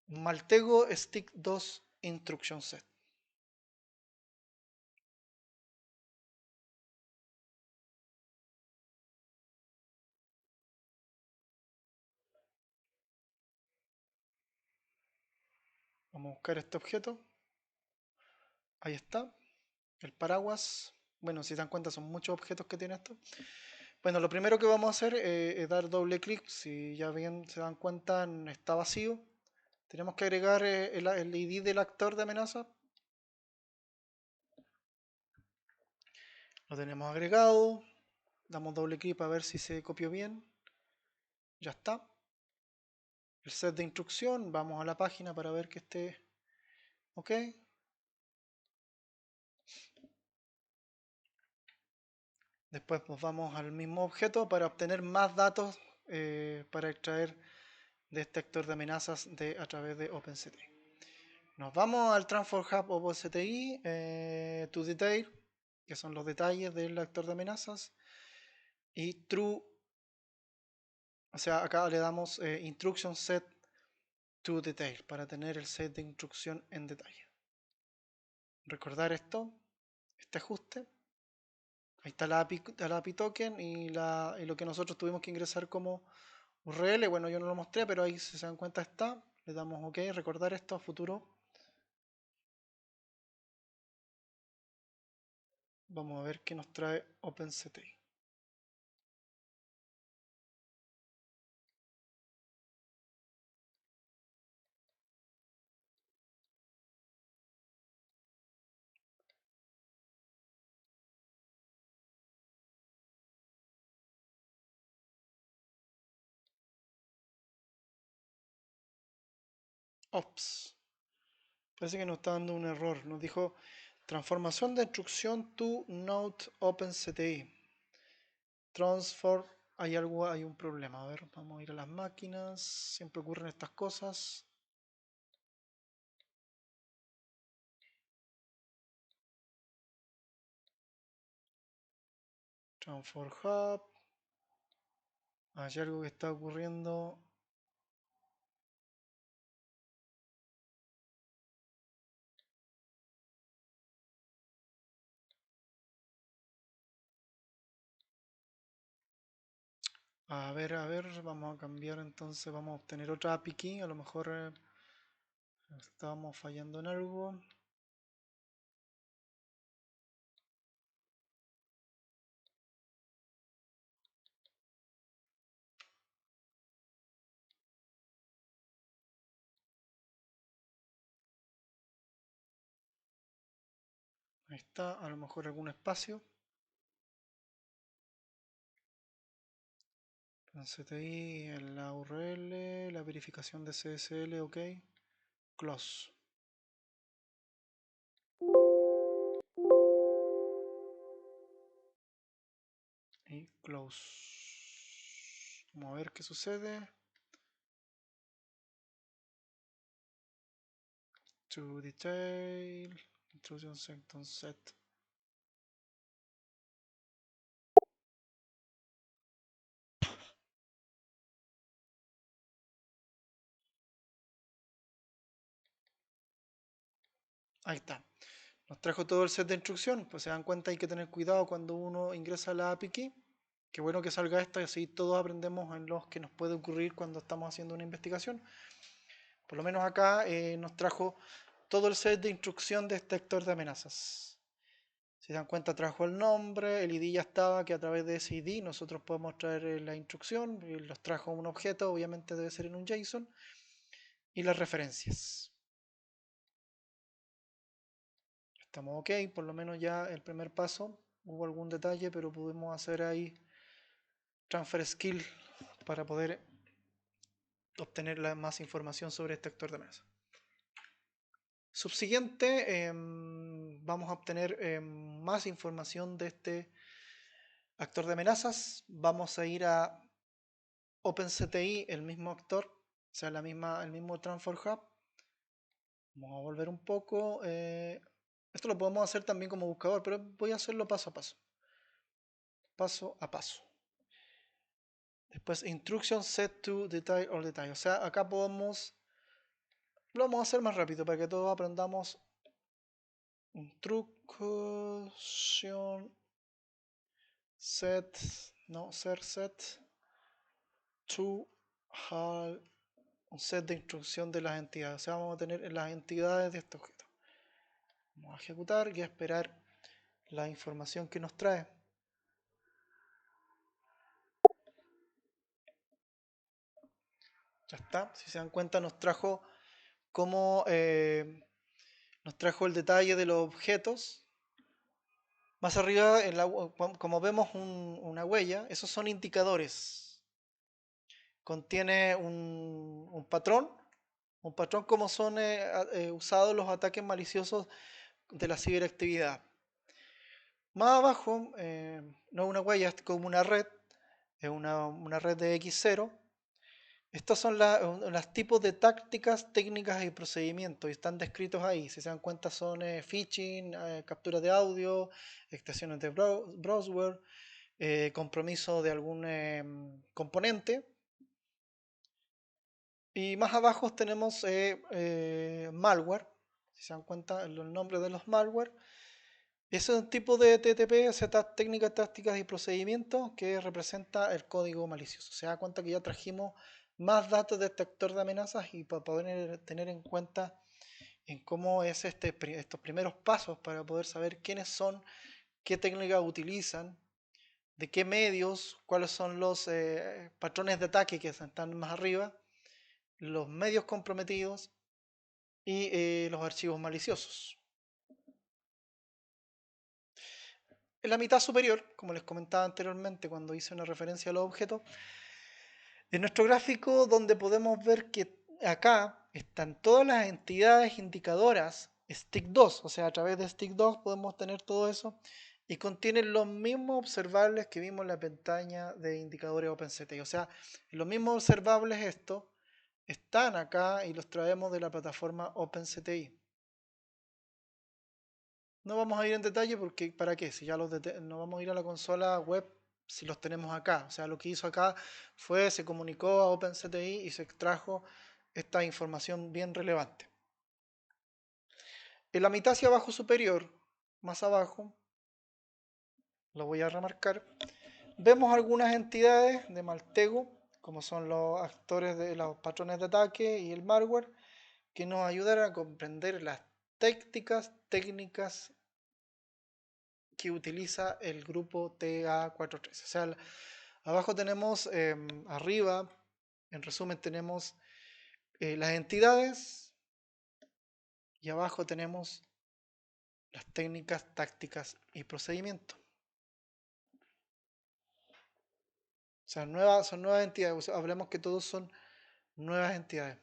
Maltego Stick 2 Instruction Set. Vamos a buscar este objeto. Ahí está. El paraguas. Bueno, si se dan cuenta son muchos objetos que tiene esto. Bueno, lo primero que vamos a hacer es dar doble clic. Si ya bien se dan cuenta, está vacío. Tenemos que agregar el ID del actor de amenaza. Lo tenemos agregado. Damos doble clic para ver si se copió bien. Ya está. El set de instrucción. Vamos a la página para ver que esté ok. Después nos vamos al mismo objeto para obtener más datos para extraer de este actor de amenazas a través de OpenCTI. Nos vamos al Transform Hub OpenCTI to Detail, que son los detalles del actor de amenazas, y True, o sea, acá le damos Instruction Set to Detail para tener el set de instrucción en detalle. Recordar esto, este ajuste. Ahí está la API token y lo que nosotros tuvimos que ingresar como URL. Bueno, yo no lo mostré, pero ahí si se dan cuenta está. Le damos OK, recordar esto a futuro. Vamos a ver qué nos trae OpenCTI. Ops. Parece que nos está dando un error. Nos dijo transformación de instrucción to node OpenCTI. Transform. Hay un problema. A ver, vamos a ir a las máquinas. Siempre ocurren estas cosas. Transform Hub. Hay algo que está ocurriendo. A ver, vamos a cambiar entonces, vamos a obtener otra API key, a lo mejor estábamos fallando en algo. Ahí está, a lo mejor algún espacio. CTI en la URL, la verificación de CSL, ok. Close. Y close. Vamos a ver qué sucede. To detail. Intrusion section set. Ahí está. Nos trajo todo el set de instrucción. Pues se dan cuenta, hay que tener cuidado cuando uno ingresa a la API key. Qué bueno que salga esto y así todos aprendemos en los que nos puede ocurrir cuando estamos haciendo una investigación. Por lo menos acá nos trajo todo el set de instrucción de este actor de amenazas. Si se dan cuenta, trajo el nombre, el ID ya estaba, que a través de ese ID nosotros podemos traer la instrucción, y los trajo un objeto, obviamente debe ser en un JSON, y las referencias. Estamos ok, por lo menos ya el primer paso, hubo algún detalle, pero pudimos hacer ahí transfer skill para poder obtener más información sobre este actor de amenaza. Subsiguiente, vamos a obtener más información de este actor de amenazas. Vamos a ir a OpenCTI, el mismo actor, o sea, el mismo Transform Hub. Vamos a volver un poco. Esto lo podemos hacer también como buscador, pero voy a hacerlo paso a paso. Paso a paso. Después, Instruction Set to Detail or Detail. O sea, acá podemos. Lo vamos a hacer más rápido para que todos aprendamos. Instruction Set. No, ser set to un set de instrucción de las entidades. O sea, vamos a tener las entidades de este objeto. Vamos a ejecutar y a esperar la información que nos trae. Ya está. Si se dan cuenta, nos trajo como nos trajo el detalle de los objetos. Más arriba, como vemos una huella, esos son indicadores. Contiene un patrón como son usados los ataques maliciosos de la ciberactividad. Más abajo, no es una huella, es como una red, es una red de X0. Estos son los tipos de tácticas, técnicas y procedimientos y están descritos ahí. Si se dan cuenta son phishing, capturas de audio, extensiones de browser, compromiso de algún componente. Y más abajo tenemos malware. Si se dan cuenta el nombre de los malware. Ese es un tipo de TTP, o sea, técnicas, tácticas y procedimientos que representa el código malicioso. Se da cuenta que ya trajimos más datos de detector de amenazas y para poder tener en cuenta en cómo es estos primeros pasos para poder saber quiénes son, qué técnicas utilizan, de qué medios, cuáles son los patrones de ataque que están más arriba, los medios comprometidos y los archivos maliciosos. En la mitad superior, como les comentaba anteriormente cuando hice una referencia a los objetos, en nuestro gráfico donde podemos ver que acá están todas las entidades indicadoras STIC2, o sea, a través de STIC2 podemos tener todo eso y contienen los mismos observables que vimos en la pestaña de indicadores OpenCTI. O sea, los mismos observables estos están acá y los traemos de la plataforma OpenCTI. No vamos a ir en detalle porque ¿para qué? Si ya no vamos a ir a la consola web si los tenemos acá. O sea, lo que hizo acá fue se comunicó a OpenCTI y se extrajo esta información bien relevante. En la mitad hacia abajo superior, más abajo, lo voy a remarcar, vemos algunas entidades de Maltego, como son los actores de los patrones de ataque y el malware, que nos ayudan a comprender las técnicas que utiliza el grupo TA43. O sea, abajo tenemos, arriba, en resumen, tenemos las entidades y abajo tenemos las técnicas, tácticas y procedimientos. O sea, son nuevas entidades. O sea, hablemos que todos son nuevas entidades.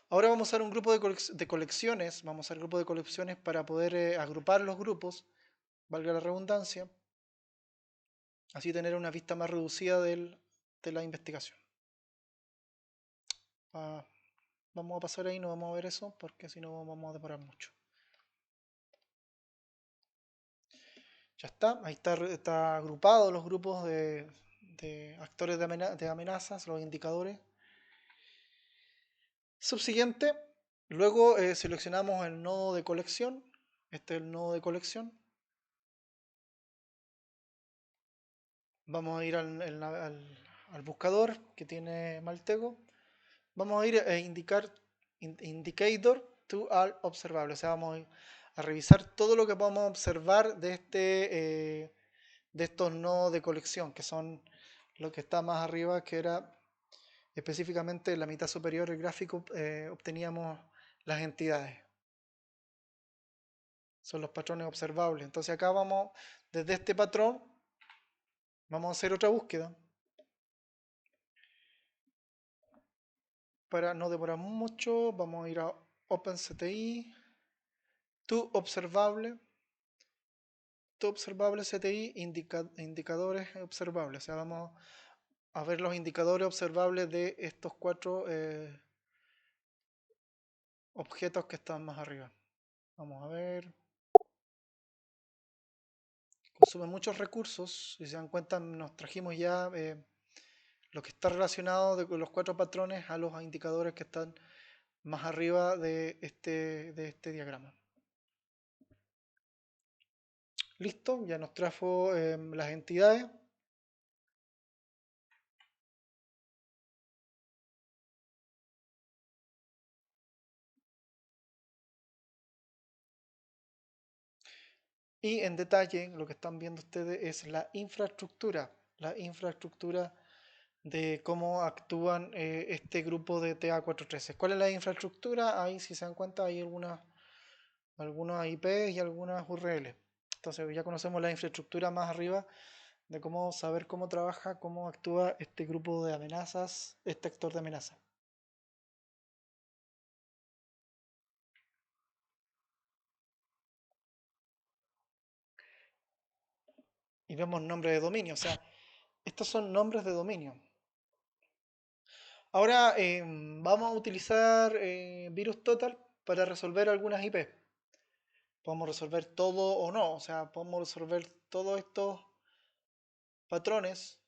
Ahora vamos a usar un grupo de colecciones. Vamos a usar el grupo de colecciones para poder agrupar los grupos, valga la redundancia. Así tener una vista más reducida de la investigación. Vamos a pasar ahí, no vamos a ver eso, porque si no vamos a demorar mucho. Ya está, ahí está agrupado los grupos de actores de amenazas, los indicadores. Subsiguiente, luego seleccionamos el nodo de colección. Este es el nodo de colección. Vamos a ir al buscador que tiene Maltego. Vamos a ir a indicator to all observable. O sea, vamos a revisar todo lo que podamos observar de estos nodos de colección, que son lo que está más arriba, que era específicamente en la mitad superior del gráfico, obteníamos las entidades. Son los patrones observables. Entonces acá vamos, desde este patrón, vamos a hacer otra búsqueda. Para no demorar mucho, vamos a ir a OpenCTI, to observable CTI, indicadores observables. O sea, vamos a ver los indicadores observables de estos cuatro objetos que están más arriba. Vamos a ver. Consume muchos recursos. Si se dan cuenta, nos trajimos ya lo que está relacionado con los cuatro patrones a los indicadores que están más arriba de este diagrama. Listo, ya nos trajo las entidades. Y en detalle, lo que están viendo ustedes es la infraestructura de cómo actúan este grupo de TA413. ¿Cuál es la infraestructura? Ahí, si se dan cuenta, hay algunas IPs y algunas URL. Entonces ya conocemos la infraestructura más arriba de cómo saber cómo trabaja, cómo actúa este grupo de amenazas, este actor de amenaza. Y vemos nombre de dominio, o sea, estos son nombres de dominio. Ahora vamos a utilizar VirusTotal para resolver algunas IP. Podemos resolver todo o no, o sea, podemos resolver todos estos patrones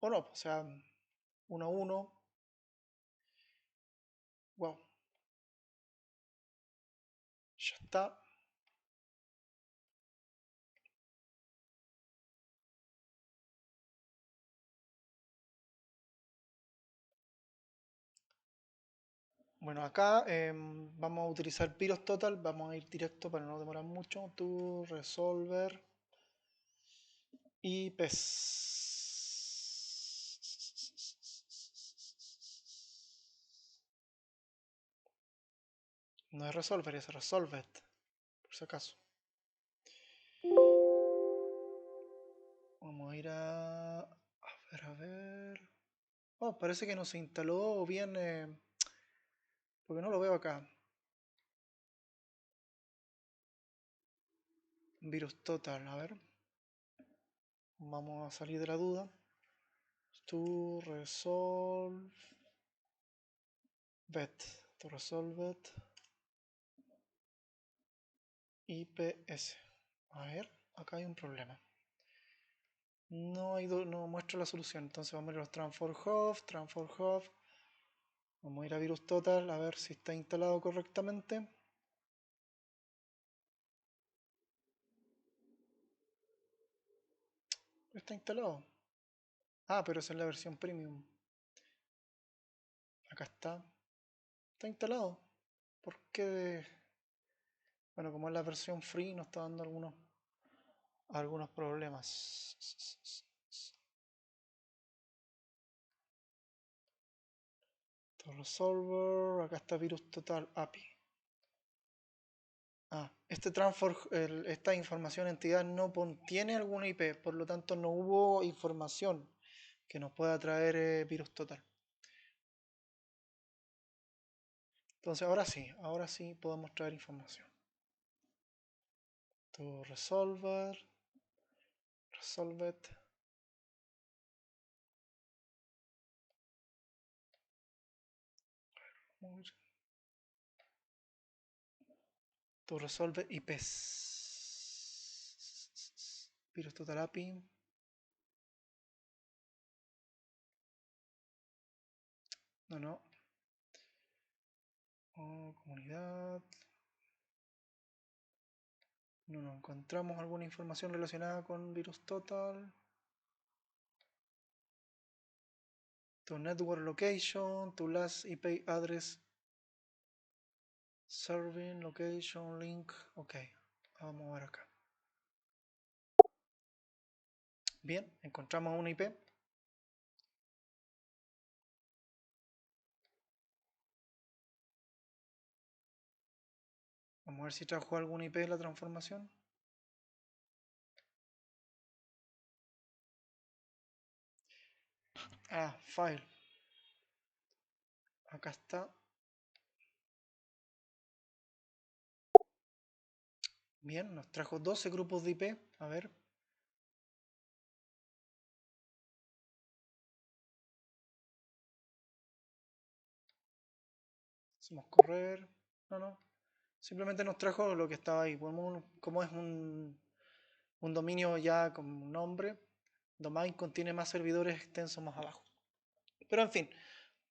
o no, o sea, uno a uno. Wow, ya está. Bueno, acá vamos a utilizar VirusTotal, vamos a ir directo para no demorar mucho. To resolver IPs. No es resolver, es resolved, por si acaso. Vamos a ir a ver. Oh, parece que no se instaló bien, porque no lo veo acá. VirusTotal, a ver. Vamos a salir de la duda. To resolve vet. To resolve it. IPS. A ver, acá hay un problema. No muestra la solución. Entonces vamos a ir a los transform hub. Vamos a ir a VirusTotal a ver si está instalado correctamente. Está instalado. Ah, pero esa es la versión premium. Acá está. Está instalado. ¿Por qué? Bueno, como es la versión free, nos está dando algunos problemas. Resolver, acá está VirusTotal API. Esta información entidad no contiene alguna IP, por lo tanto no hubo información que nos pueda traer VirusTotal. Entonces ahora sí podemos traer información. To resolver, resolve it. To resolve IPs. VirusTotal API. No. Oh, comunidad. No encontramos alguna información relacionada con VirusTotal. To network location, to last IP address, serving location link. Ok, vamos a ver acá. Bien, encontramos una IP. Vamos a ver si trajo alguna IP de la transformación. Ah, file. Acá está. Bien, nos trajo 12 grupos de IP. A ver. Hacemos correr. No. Simplemente nos trajo lo que estaba ahí. Como es un dominio ya con un nombre, domain contiene más servidores extensos más abajo. Pero en fin,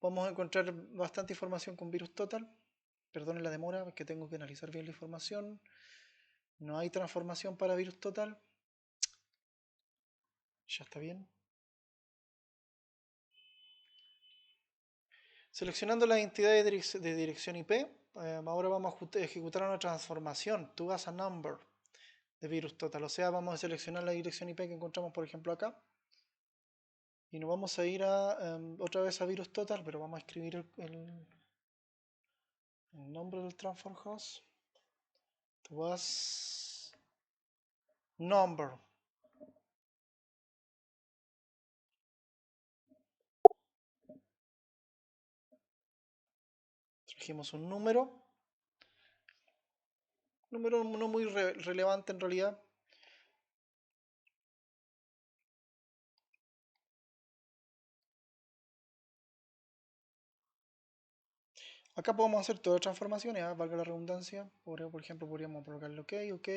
vamos a encontrar bastante información con VirusTotal. Perdonen la demora, es que tengo que analizar bien la información. No hay transformación para VirusTotal. Ya está bien. Seleccionando las entidades de dirección IP, ahora vamos a ejecutar una transformación. To as a number. de virus total. O sea, vamos a seleccionar la dirección IP que encontramos, por ejemplo, acá. Y nos vamos a ir a otra vez a virus total, pero vamos a escribir el nombre del transfer host. It was number. Trajimos un número no muy relevante en realidad. Acá podemos hacer todas las transformaciones, valga la redundancia. Por ejemplo, podríamos colocarle OK, OK.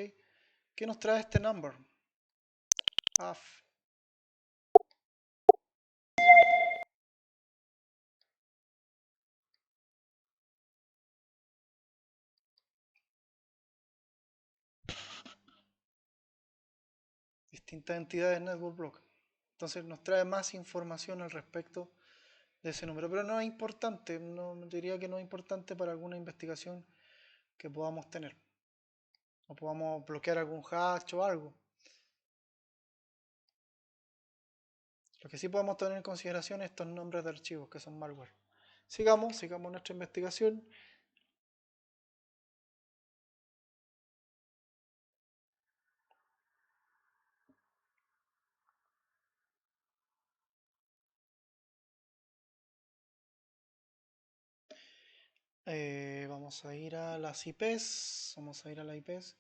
¿Qué nos trae este number? AF. Distintas entidades network block. Entonces nos trae más información al respecto de ese número. Pero no es importante, no diría que no es importante para alguna investigación que podamos tener. O podamos bloquear algún hash o algo. Lo que sí podemos tener en consideración es estos nombres de archivos que son malware. Sigamos nuestra investigación. Vamos a ir a las IPs. Vamos a ir a las IPs.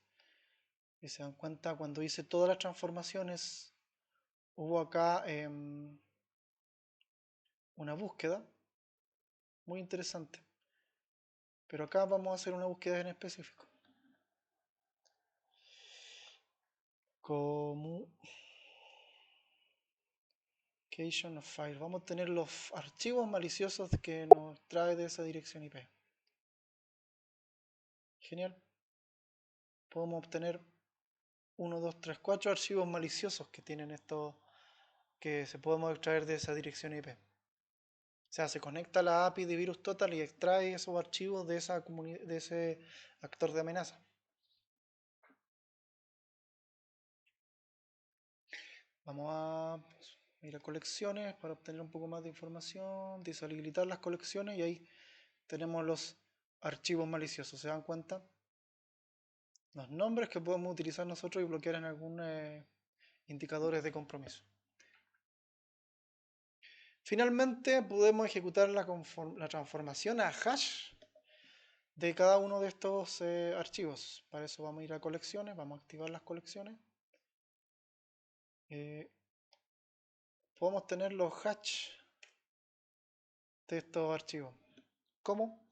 Y se dan cuenta, cuando hice todas las transformaciones, hubo acá una búsqueda muy interesante. Pero acá vamos a hacer una búsqueda en específico. Communication of file. Vamos a tener los archivos maliciosos que nos trae de esa dirección IP. Genial. Podemos obtener 1, 2, 3, 4 archivos maliciosos que tienen estos, que se podemos extraer de esa dirección IP. O sea, se conecta a la API de Virus Total y extrae esos archivos de ese actor de amenaza. Vamos a ir a colecciones para obtener un poco más de información, deshabilitar las colecciones y ahí tenemos los archivos maliciosos. ¿Se dan cuenta? Los nombres que podemos utilizar nosotros y bloquear en algunos indicadores de compromiso. Finalmente podemos ejecutar la transformación a hash de cada uno de estos archivos. Para eso vamos a ir a colecciones, vamos a activar las colecciones. Podemos tener los hash de estos archivos. ¿Cómo?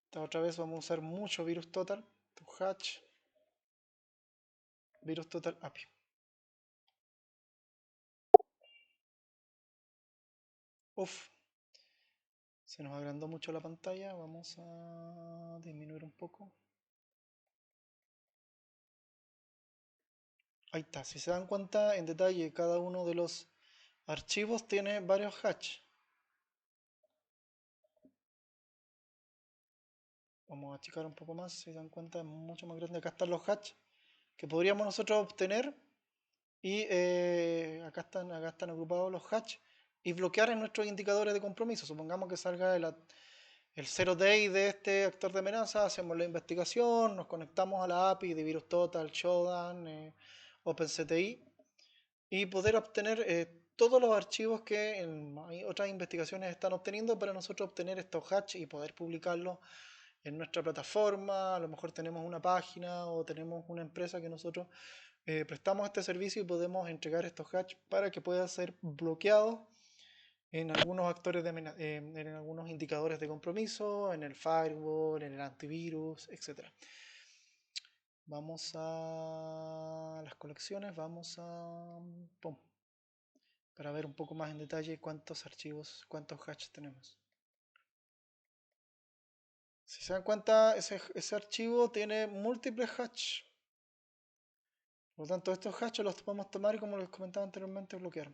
Esta otra vez vamos a usar mucho virus total. Hash virus total API. Uf, se nos agrandó mucho la pantalla. Vamos a disminuir un poco. Ahí está. Si se dan cuenta en detalle, cada uno de los archivos tiene varios hash. Vamos a achicar un poco más. Si se dan cuenta, es mucho más grande. Acá están los hash que podríamos nosotros obtener. Y acá están agrupados los hash y bloquear en nuestros indicadores de compromiso. Supongamos que salga el 0-day de este actor de amenaza, hacemos la investigación, nos conectamos a la API de Virus Total, Shodan, OpenCTI y poder obtener todos los archivos que en otras investigaciones están obteniendo para nosotros obtener estos hash y poder publicarlos en nuestra plataforma. A lo mejor tenemos una página o tenemos una empresa que nosotros prestamos este servicio y podemos entregar estos hash para que puedan ser bloqueados en algunos actores en algunos indicadores de compromiso, en el firewall, en el antivirus, etc. Vamos a las colecciones, vamos a pum, para ver un poco más en detalle cuántos archivos, cuántos hash tenemos. Si se dan cuenta, ese archivo tiene múltiples hash. Por lo tanto, estos hash los podemos tomar y, como les comentaba anteriormente, bloquear.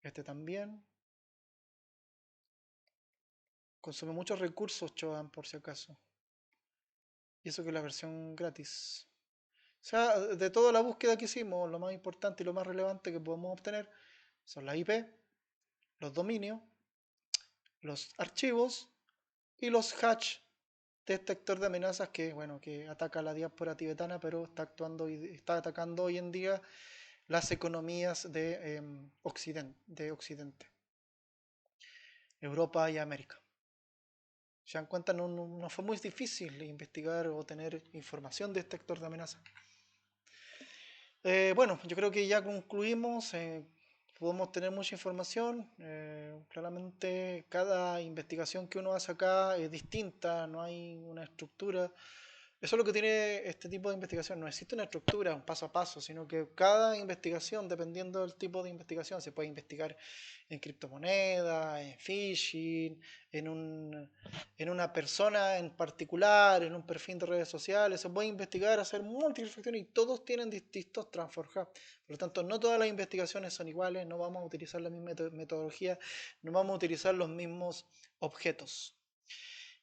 Este también. Consume muchos recursos, Chodan, por si acaso. Y eso que es la versión gratis. sea, de toda la búsqueda que hicimos, lo más importante y lo más relevante que podemos obtener son las IP, los dominios, los archivos y los hash detector de amenazas que, bueno, que ataca a la diáspora tibetana, pero está actuando y está atacando hoy en día las economías de Occidente, Europa y América. Se dan cuenta, no fue muy difícil investigar o tener información de este actor de amenaza. Bueno, yo creo que ya concluimos. Podemos tener mucha información. Claramente, cada investigación que uno hace acá es distinta, no hay una estructura. Eso es lo que tiene este tipo de investigación. No existe una estructura, un paso a paso, sino que cada investigación, dependiendo del tipo de investigación, se puede investigar en criptomonedas, en phishing, en una persona en particular, en un perfil de redes sociales. Se puede investigar, hacer múltiples factores y todos tienen distintos transfer hubs. Por lo tanto, no todas las investigaciones son iguales, no vamos a utilizar la misma metodología, no vamos a utilizar los mismos objetos.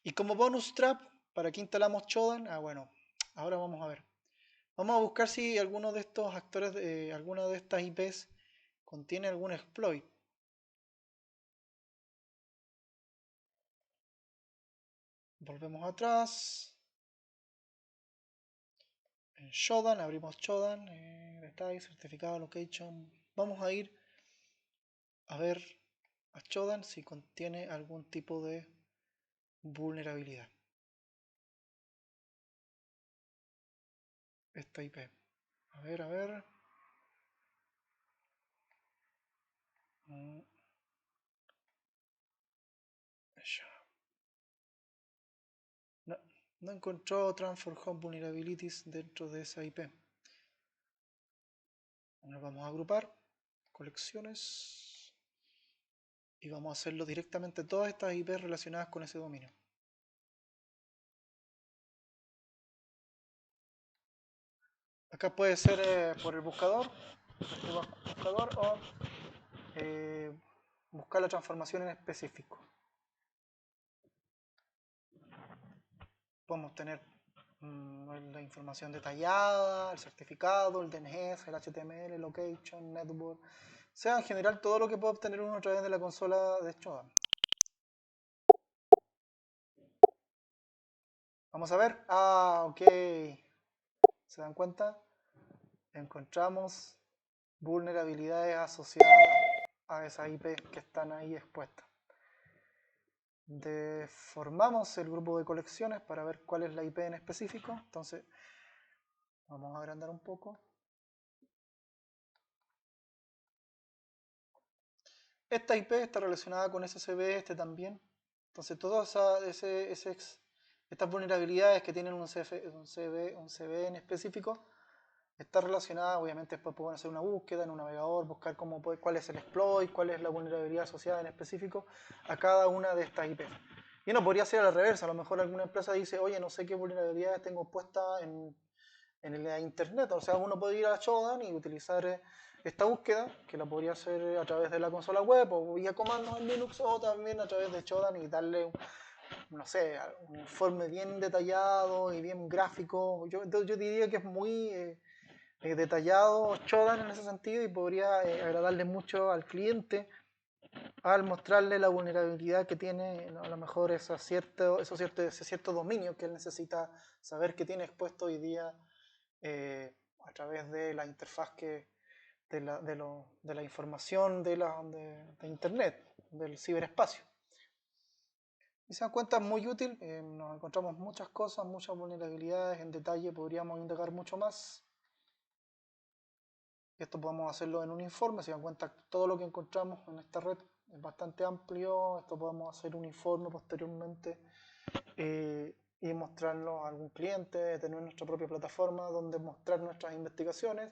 Y como bonus trap, ¿para qué instalamos Chodan? Ah, bueno, ahora vamos a ver. Vamos a buscar si alguno de estos actores, alguna de estas IPs contiene algún exploit. Volvemos atrás. En Shodan, abrimos Shodan. Detalle, certificado, location. Vamos a ir a ver a Shodan si contiene algún tipo de vulnerabilidad. Esta IP. A ver, a ver. No, no encontró Transfer Hub Vulnerabilities dentro de esa IP. Nos vamos a agrupar, colecciones, y vamos a hacerlo directamente todas estas IP relacionadas con ese dominio. Acá puede ser por el buscador o eh, buscar la transformación en específico. Podemos tener la información detallada, el certificado, el DNS, el HTML, location, network, o sea, en general todo lo que puede obtener uno a través de la consola de Shodan. Vamos a ver. Ah, ok. ¿Se dan cuenta? Encontramos vulnerabilidades asociadas a esas IP que están ahí expuestas. Formamos el grupo de colecciones para ver cuál es la IP en específico. Entonces, vamos a agrandar un poco. Esta IP está relacionada con SCB, este también. Entonces, todas estas vulnerabilidades que tienen un CB en específico está relacionada, obviamente después pueden hacer una búsqueda en un navegador, buscar cuál es el exploit, cuál es la vulnerabilidad asociada en específico a cada una de estas IPs. Y uno podría hacer a la reversa, a lo mejor alguna empresa dice, oye, no sé qué vulnerabilidades tengo puestas en la internet, o sea, uno puede ir a Shodan y utilizar esta búsqueda, que la podría hacer a través de la consola web o vía comandos en Linux o también a través de Shodan y darle no sé, un informe bien detallado y bien gráfico. Yo diría que es muy detallado Shodan en ese sentido y podría agradarle mucho al cliente al mostrarle la vulnerabilidad que tiene, ¿no? A lo mejor ese cierto dominio que él necesita saber que tiene expuesto hoy día a través de la interfaz de la información de Internet, del ciberespacio. Y se dan cuenta, es muy útil, nos encontramos muchas cosas, muchas vulnerabilidades en detalle, podríamos indagar mucho más. Esto podemos hacerlo en un informe, se dan cuenta todo lo que encontramos en esta red es bastante amplio, esto podemos hacer un informe posteriormente y mostrarlo a algún cliente, tener nuestra propia plataforma donde mostrar nuestras investigaciones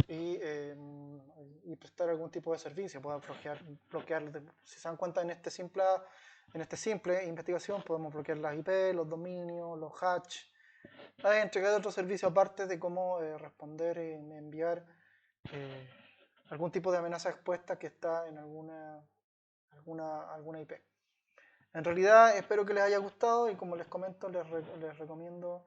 y prestar algún tipo de servicio, poder bloquear, si se dan cuenta en este simple investigación podemos bloquear las IP, los dominios, los hatch, entregar otro servicio aparte de cómo responder y enviar eh, algún tipo de amenaza expuesta que está en alguna IP. En realidad espero que les haya gustado y como les comento les recomiendo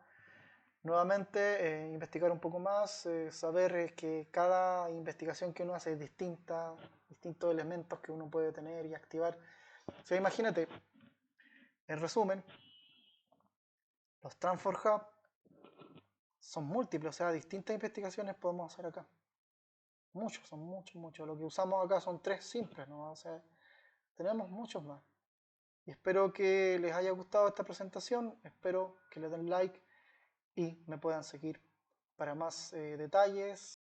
Nuevamente, investigar un poco más, saber que cada investigación que uno hace es distinta, distintos elementos que uno puede tener y activar. O sea, imagínate, en resumen, los Transform Hub son múltiples, o sea, distintas investigaciones podemos hacer acá. Muchos, son muchos, muchos. Lo que usamos acá son tres simples, ¿no? O sea, tenemos muchos más. Y espero que les haya gustado esta presentación, espero que le den like y me puedan seguir para más detalles.